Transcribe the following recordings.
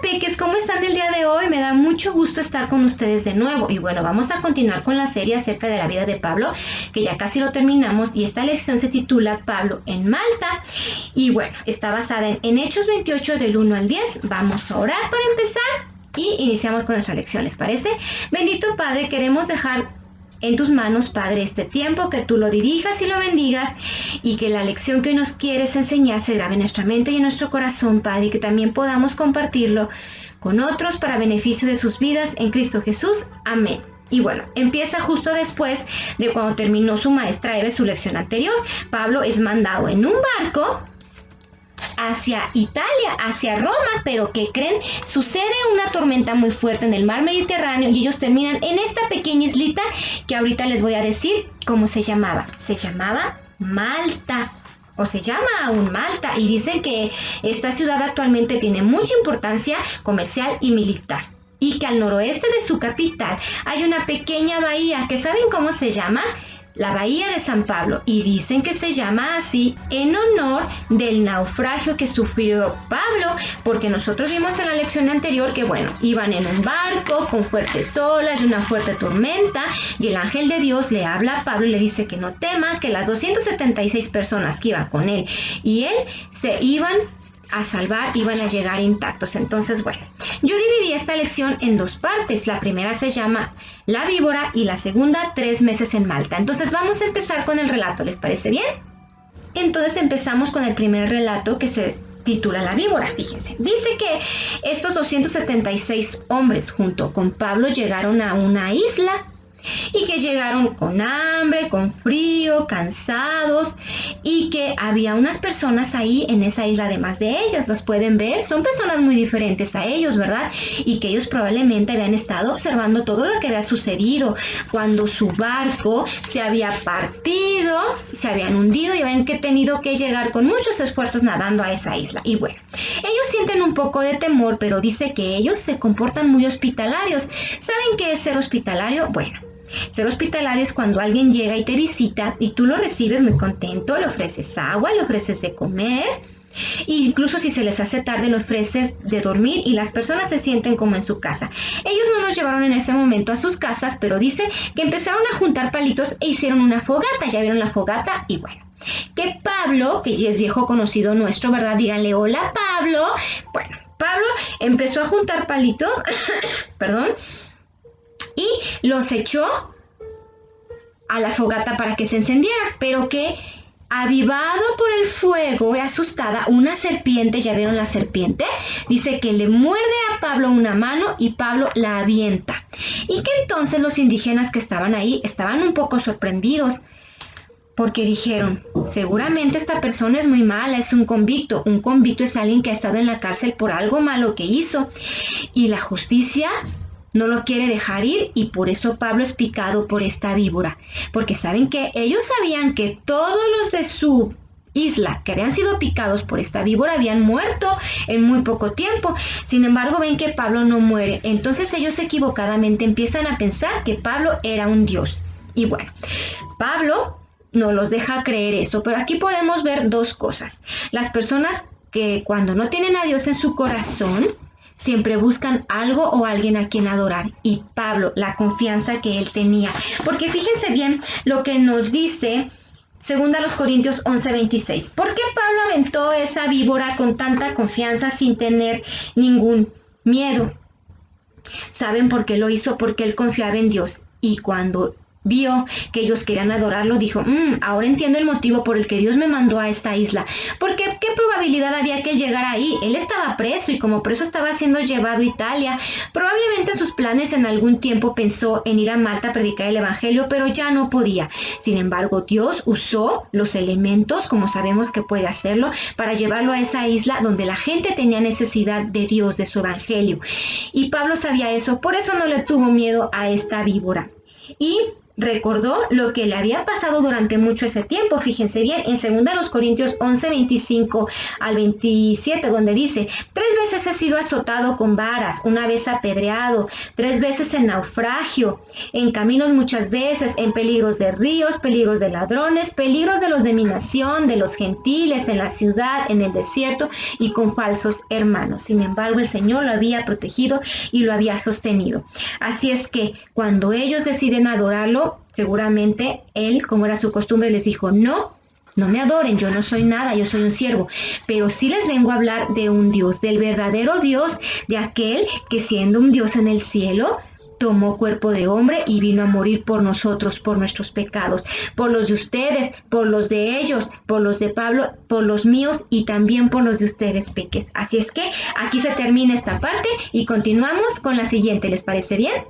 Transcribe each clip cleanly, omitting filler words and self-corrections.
Peques, ¿cómo están el día de hoy? Me da mucho gusto estar con ustedes de nuevo. Y bueno, vamos a continuar con la serie acerca de la vida de Pablo, que ya casi lo terminamos. Y esta lección se titula Pablo en Malta. Y bueno, está basada en Hechos 28 del 1 al 10. Vamos a orar para empezar y iniciamos con nuestra lección, ¿les parece? Bendito Padre, queremos dejar en tus manos, Padre, este tiempo, que tú lo dirijas y lo bendigas, y que la lección que nos quieres enseñar se grabe en nuestra mente y en nuestro corazón, Padre, y que también podamos compartirlo con otros para beneficio de sus vidas en Cristo Jesús. Amén. Y bueno, empieza justo después de cuando terminó su maestra Eve su lección anterior. Pablo es mandado en un barco hacia Italia, hacia Roma, pero ¿qué creen? Sucede una tormenta muy fuerte en el mar Mediterráneo y ellos terminan en esta pequeña islita que ahorita les voy a decir cómo se llamaba. Se llamaba Malta, o se llama aún Malta, y dicen que esta ciudad actualmente tiene mucha importancia comercial y militar, y que al noroeste de su capital hay una pequeña bahía que ¿saben cómo se llama? La Bahía de San Pablo, y dicen que se llama así en honor del naufragio que sufrió Pablo, porque nosotros vimos en la lección anterior que bueno, iban en un barco con fuertes olas y una fuerte tormenta, y el ángel de Dios le habla a Pablo y le dice que no tema, que las 276 personas que iban con él y él se iban a salvar, iban a llegar intactos. Entonces, bueno, yo dividí esta lección en dos partes. La primera se llama La víbora y la segunda 3 meses en Malta. Entonces vamos a empezar con el relato, ¿les parece bien? Entonces empezamos con el primer relato, que se titula La víbora. Fíjense, dice que estos 276 hombres junto con Pablo llegaron a una isla, y que llegaron con hambre, con frío, cansados, y que había unas personas ahí en esa isla además de ellas. Los pueden ver, son personas muy diferentes a ellos, ¿verdad? Y que ellos probablemente habían estado observando todo lo que había sucedido cuando su barco se había partido, se habían hundido y habían tenido que llegar con muchos esfuerzos nadando a esa isla. Y bueno, ellos sienten un poco de temor, pero dice que ellos se comportan muy hospitalarios. ¿Saben qué es ser hospitalario? Bueno, ser hospitalario es cuando alguien llega y te visita y tú lo recibes muy contento, le ofreces agua, le ofreces de comer, e incluso si se les hace tarde le ofreces de dormir y las personas se sienten como en su casa. Ellos no los llevaron en ese momento a sus casas, pero dice que empezaron a juntar palitos e hicieron una fogata. Ya vieron la fogata y bueno, que Pablo, que ya es viejo conocido nuestro, ¿verdad? Díganle hola Pablo. Bueno, Pablo empezó a juntar palitos, perdón, y los echó a la fogata para que se encendiera, pero que avivado por el fuego y asustada, una serpiente, ¿ya vieron la serpiente? Dice que le muerde a Pablo una mano y Pablo la avienta. Y que entonces los indígenas que estaban ahí estaban un poco sorprendidos, porque dijeron, seguramente esta persona es muy mala, es un convicto. Un convicto es alguien que ha estado en la cárcel por algo malo que hizo, y la justicia no lo quiere dejar ir, y por eso Pablo es picado por esta víbora, porque saben que ellos sabían que todos los de su isla que habían sido picados por esta víbora habían muerto en muy poco tiempo. Sin embargo, ven que Pablo no muere, entonces ellos equivocadamente empiezan a pensar que Pablo era un dios. Y bueno, Pablo no los deja creer eso, pero aquí podemos ver dos cosas. Las personas que cuando no tienen a Dios en su corazón, siempre buscan algo o alguien a quien adorar. Y Pablo, la confianza que él tenía. Porque fíjense bien lo que nos dice 2 Corintios 11:26. ¿Por qué Pablo aventó esa víbora con tanta confianza sin tener ningún miedo? ¿Saben por qué lo hizo? Porque él confiaba en Dios. Y cuando vio que ellos querían adorarlo, dijo, ahora entiendo el motivo por el que Dios me mandó a esta isla. Porque ¿qué probabilidad había que él llegara ahí? Él estaba preso y como preso estaba siendo llevado a Italia. Probablemente sus planes en algún tiempo pensó en ir a Malta a predicar el evangelio, pero ya no podía. Sin embargo, Dios usó los elementos, como sabemos que puede hacerlo, para llevarlo a esa isla donde la gente tenía necesidad de Dios, de su evangelio. Y Pablo sabía eso, por eso no le tuvo miedo a esta víbora. Y recordó lo que le había pasado durante mucho ese tiempo. Fíjense bien, en 2 Corintios 11, 25 al 27, donde dice: 3 veces he sido azotado con varas, 1 vez apedreado, 3 veces en naufragio, en caminos muchas veces, en peligros de ríos, peligros de ladrones, peligros de los de mi nación, de los gentiles, en la ciudad, en el desierto y con falsos hermanos. Sin embargo, el Señor lo había protegido y lo había sostenido. Así es que cuando ellos deciden adorarlo, seguramente él, como era su costumbre, les dijo: no me adoren, yo no soy nada, yo soy un siervo, pero sí les vengo a hablar de un Dios, del verdadero Dios, de aquel que, siendo un Dios en el cielo, tomó cuerpo de hombre y vino a morir por nosotros, por nuestros pecados, por los de ustedes, por los de ellos, por los de Pablo, por los míos y también por los de ustedes, peques. Así es que aquí se termina esta parte y continuamos con la siguiente. ¿Les parece bien?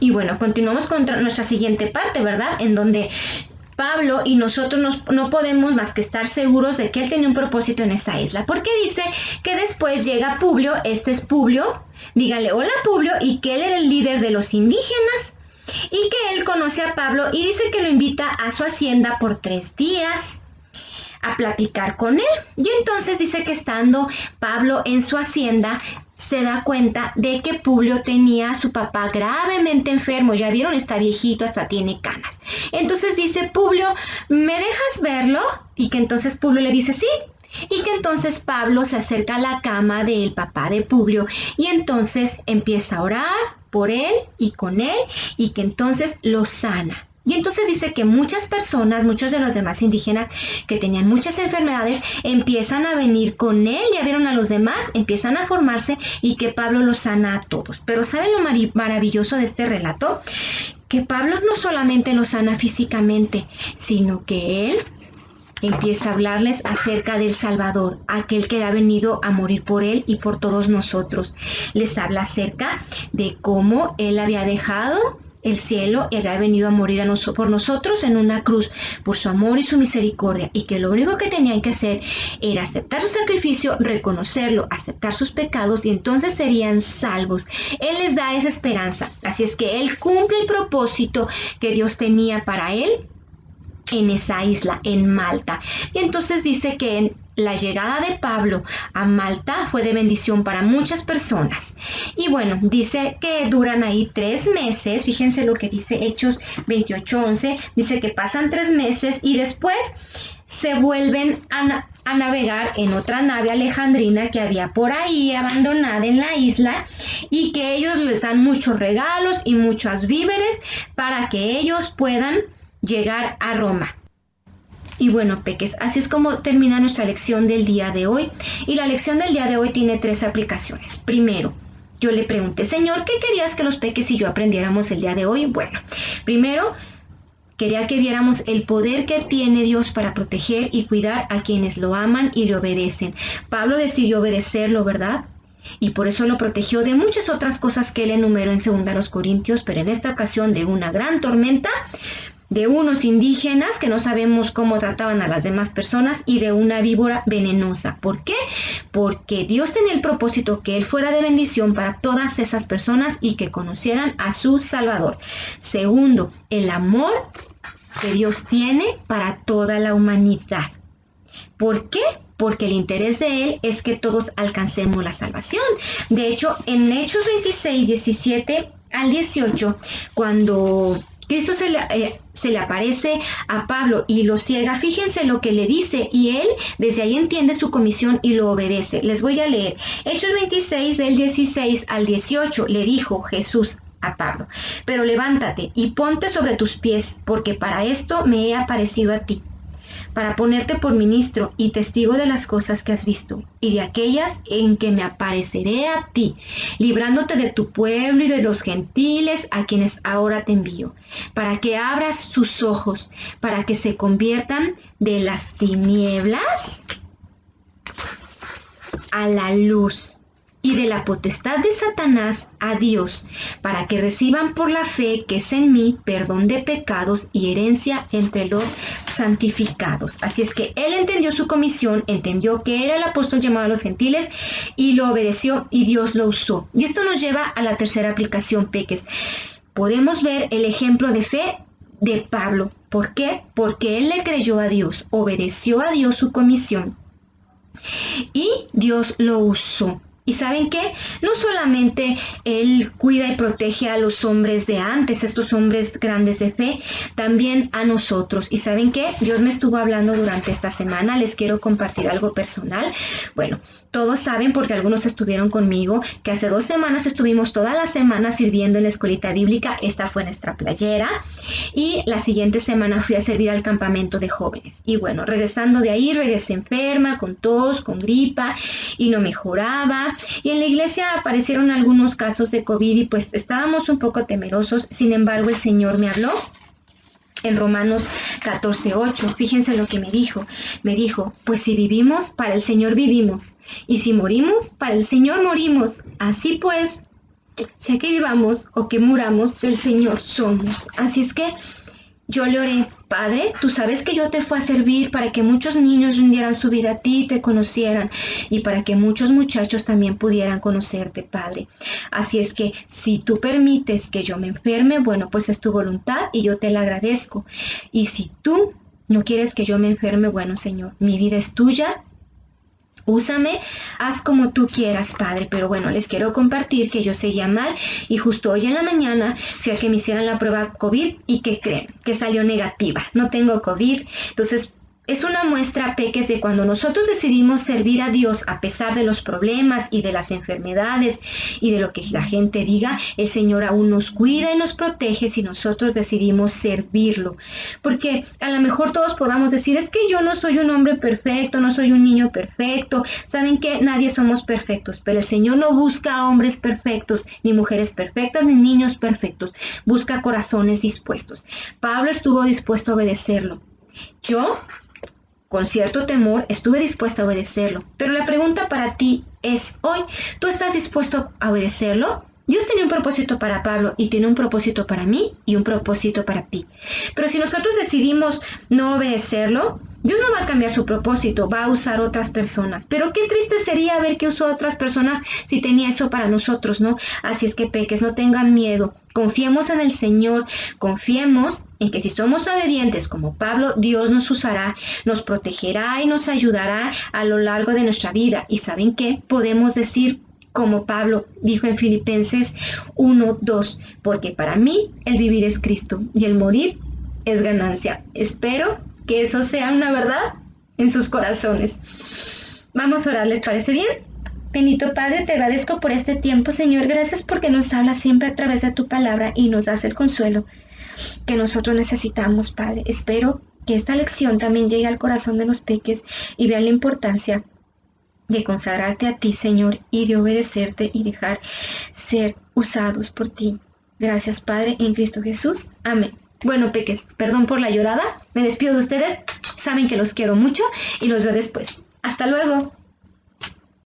Y bueno, continuamos con nuestra siguiente parte, ¿verdad? En donde Pablo y nosotros no podemos más que estar seguros de que él tenía un propósito en esta isla. Porque dice que después llega Publio, este es Publio, díganle hola Publio, y que él era el líder de los indígenas y que él conoce a Pablo y dice que lo invita a su hacienda por 3 días a platicar con él. Y entonces dice que estando Pablo en su hacienda, se da cuenta de que Publio tenía a su papá gravemente enfermo. Ya vieron, está viejito, hasta tiene canas. Entonces dice Publio: ¿me dejas verlo? Y que entonces Publio le dice sí. Y que entonces Pablo se acerca a la cama del papá de Publio y entonces empieza a orar por él y con él, y que entonces lo sana. Y entonces dice que muchas personas, muchos de los demás indígenas que tenían muchas enfermedades, empiezan a venir con él, ya vieron a los demás, empiezan a formarse y que Pablo los sana a todos. Pero ¿saben lo maravilloso de este relato? Que Pablo no solamente los sana físicamente, sino que él empieza a hablarles acerca del Salvador, aquel que ha venido a morir por él y por todos nosotros. Les habla acerca de cómo él había dejado el cielo y había venido a morir por nosotros en una cruz, por su amor y su misericordia, y que lo único que tenían que hacer era aceptar su sacrificio, reconocerlo, aceptar sus pecados, y entonces serían salvos. Él les da esa esperanza. Así es que él cumple el propósito que Dios tenía para él en esa isla, en Malta. Y entonces dice que la llegada de Pablo a Malta fue de bendición para muchas personas. Y bueno, dice que duran ahí 3 meses. Fíjense lo que dice Hechos 28:11. Dice que pasan 3 meses y después se vuelven a navegar en otra nave alejandrina que había por ahí abandonada en la isla, y que ellos les dan muchos regalos y muchos víveres para que ellos puedan llegar a Roma. Y bueno, peques, así es como termina nuestra lección del día de hoy. Y la lección del día de hoy tiene 3 aplicaciones. Primero, yo le pregunté: Señor, ¿qué querías que los peques y yo aprendiéramos el día de hoy? Bueno, primero, quería que viéramos el poder que tiene Dios para proteger y cuidar a quienes lo aman y le obedecen. Pablo decidió obedecerlo, ¿verdad? Y por eso lo protegió de muchas otras cosas que él enumeró en 2 Corintios, pero en esta ocasión de una gran tormenta, de unos indígenas que no sabemos cómo trataban a las demás personas y de una víbora venenosa. ¿Por qué? Porque Dios tenía el propósito que él fuera de bendición para todas esas personas y que conocieran a su Salvador. Segundo, el amor que Dios tiene para toda la humanidad. ¿Por qué? Porque el interés de él es que todos alcancemos la salvación. De hecho, en Hechos 26, 17 al 18, cuando Cristo se le aparece a Pablo y lo ciega, fíjense lo que le dice, y él desde ahí entiende su comisión y lo obedece. Les voy a leer. Hechos 26, del 16 al 18, le dijo Jesús a Pablo: pero levántate y ponte sobre tus pies, porque para esto me he aparecido a ti, para ponerte por ministro y testigo de las cosas que has visto y de aquellas en que me apareceré a ti, librándote de tu pueblo y de los gentiles a quienes ahora te envío, para que abras sus ojos, para que se conviertan de las tinieblas a la luz, y de la potestad de Satanás a Dios, para que reciban por la fe que es en mí perdón de pecados y herencia entre los santificados. Así es que él entendió su comisión, entendió que era el apóstol llamado a los gentiles y lo obedeció, y Dios lo usó. Y esto nos lleva a la tercera aplicación, peques. podemos ver el ejemplo de fe de Pablo. ¿Por qué? Porque él le creyó a Dios, obedeció a Dios su comisión y Dios lo usó. ¿Y saben qué? No solamente Él cuida y protege a los hombres de antes, estos hombres grandes de fe, también a nosotros. ¿Y saben qué? Dios me estuvo hablando durante esta semana, les quiero compartir algo personal. Bueno, todos saben, porque algunos estuvieron conmigo, que hace 2 semanas estuvimos toda la semana sirviendo en la escuelita bíblica. Esta fue nuestra playera. Y la siguiente semana fui a servir al campamento de jóvenes. Y bueno, regresando de ahí, regresé enferma, con tos, con gripa, y no mejoraba. Y en la iglesia aparecieron algunos casos de COVID y pues estábamos un poco temerosos. Sin embargo, el Señor me habló en Romanos 14:8. Fíjense lo que me dijo. Me dijo, pues si vivimos, para el Señor vivimos. Y si morimos, para el Señor morimos. Así pues, sea que vivamos o que muramos, del Señor somos. Así es que yo le oré, Padre, tú sabes que yo te fui a servir para que muchos niños rindieran su vida a ti y te conocieran, y para que muchos muchachos también pudieran conocerte, Padre. Así es que si tú permites que yo me enferme, bueno, pues es tu voluntad y yo te la agradezco. Y si tú no quieres que yo me enferme, bueno, Señor, mi vida es tuya. Úsame, haz como tú quieras, Padre. Pero bueno, les quiero compartir que yo seguía mal y justo hoy en la mañana fui a que me hicieran la prueba COVID y ¿qué creen? Que salió negativa. No tengo COVID. Entonces, es una muestra, peques, de cuando nosotros decidimos servir a Dios a pesar de los problemas y de las enfermedades y de lo que la gente diga, el Señor aún nos cuida y nos protege si nosotros decidimos servirlo. Porque a lo mejor todos podamos decir, es que yo no soy un hombre perfecto, no soy un niño perfecto. ¿Saben qué? Nadie somos perfectos, pero el Señor no busca hombres perfectos, ni mujeres perfectas, ni niños perfectos. Busca corazones dispuestos. Pablo estuvo dispuesto a obedecerlo. Yo, con cierto temor, estuve dispuesta a obedecerlo. Pero la pregunta para ti es hoy, ¿tú estás dispuesto a obedecerlo? Dios tenía un propósito para Pablo y tiene un propósito para mí y un propósito para ti. Pero si nosotros decidimos no obedecerlo, Dios no va a cambiar su propósito, va a usar otras personas. Pero qué triste sería ver que usó otras personas si tenía eso para nosotros, ¿no? Así es que, peques, no tengan miedo. Confiemos en el Señor, confiemos en que si somos obedientes como Pablo, Dios nos usará, nos protegerá y nos ayudará a lo largo de nuestra vida. ¿Y saben qué? Podemos decir, como Pablo dijo en Filipenses 1:2, porque para mí el vivir es Cristo y el morir es ganancia. Espero que eso sea una verdad en sus corazones. Vamos a orar, ¿les parece bien? Bendito Padre, te agradezco por este tiempo, Señor. Gracias porque nos hablas siempre a través de tu palabra y nos das el consuelo que nosotros necesitamos, Padre. Espero que esta lección también llegue al corazón de los peques y vean la importancia de consagrarte a ti, Señor, y de obedecerte y dejar ser usados por ti. Gracias, Padre, en Cristo Jesús. Amén. Bueno, peques, perdón por la llorada. Me despido de ustedes. Saben que los quiero mucho y los veo después. Hasta luego.